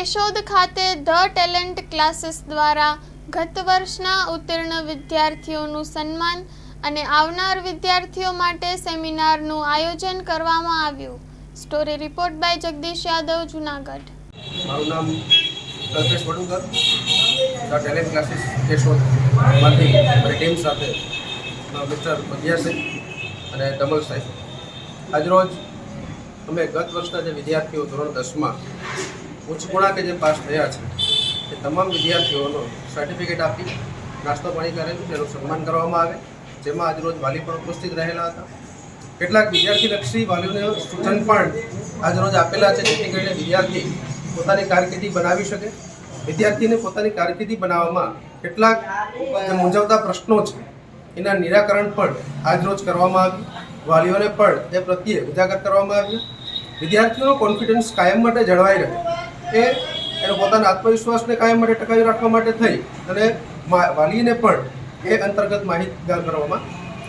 કેશોદ ખાતે the talent classes દ્વારા ગત વર્ષના ઉત્તીર્ણ વિદ્યાર્થીઓનું સન્માન અને આવનાર વિદ્યાર્થીઓ માટે સેમિનારનું આયોજન કરવામાં આવ્યું। Story report by Jagdish Yadav, Junagadh. મારું નામ Kalpesh Vadukar, the talent classes કેશોદમાંથી મારી ટીમ સાથે મિસ્ટર પંડ્યાસિંહ અને કમલ સાહેબ આજરોજ અમે ગત વર્ષના જે વિદ્યાર્થીઓ ધોરણ 10માં ઉચ્ચ પૂર્ણાંકે જે પાસ થયા છે એ તમામ વિદ્યાર્થીઓનો સર્ટિફિકેટ આપી નાસ્તો પાણી કરેલું, તેનું સન્માન કરવામાં આવે, જેમાં આજરોજ વાલી પણ ઉપસ્થિત રહેલા હતા। કેટલાક વિદ્યાર્થીલક્ષી વાલીઓને સૂચન પણ આજરોજ આપેલા છે, જેથી કરીને વિદ્યાર્થી પોતાની કારકિર્દી બનાવી શકે। વિદ્યાર્થીને પોતાની કારકિર્દી બનાવવામાં કેટલાક જે મૂંઝવતા પ્રશ્નો છે એના નિરાકરણ પણ આજરોજ કરવામાં આવ્યું। વાલીઓને પણ એ પ્રત્યે ઉજાગર કરવામાં આવ્યા। વિદ્યાર્થીઓનો કોન્ફિડન્સ કાયમ માટે જળવાઈ રહે એનો પોતાના આત્મવિશ્વાસને કાયમ માટે ટકાવી રાખવા માટે થઈ અને વાલીને પણ એ અંતર્ગત માહિતગાર કરવામાં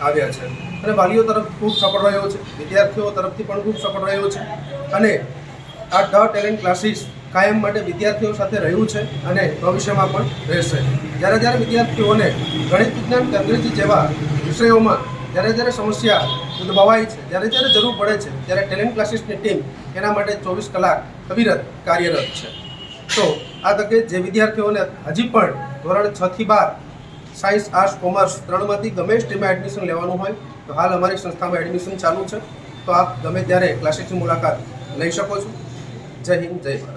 આવ્યા છે અને વાલીઓ તરફ ખૂબ સફળ રહ્યો છે, વિદ્યાર્થીઓ તરફથી પણ ખૂબ સફળ રહ્યો છે અને આ ધ ટેલેન્ટ ક્લાસીસ કાયમ માટે વિદ્યાર્થીઓ સાથે રહ્યું છે અને ભવિષ્યમાં પણ રહેશે। જ્યારે વિદ્યાર્થીઓને ગણિત, વિજ્ઞાન કે અંગ્રેજી જેવા વિષયોમાં જ્યારે સમસ્યા ઉદ્ભવાય છે, જ્યારે જરૂર પડે છે, ત્યારે ટેલેન્ટ ક્લાસીસની ટીમ એના માટે 24 કલાક અવિરત કાર્યરત છે। તો આ તકે જે વિદ્યાર્થીઓને હજી પણ ધોરણ 6 થી 12 સાયન્સ, આર્ટ્સ, કોમર્સ ત્રણમાંથી ગમે સ્ટ્રીમમાં એડમિશન લેવાનું હોય તો હાલ અમારી સંસ્થામાં એડમિશન ચાલુ છે, તો આપ ગમે ત્યારે ક્લાસીસની મુલાકાત લઈ શકો છો। જય હિન્દ, જય ભારત।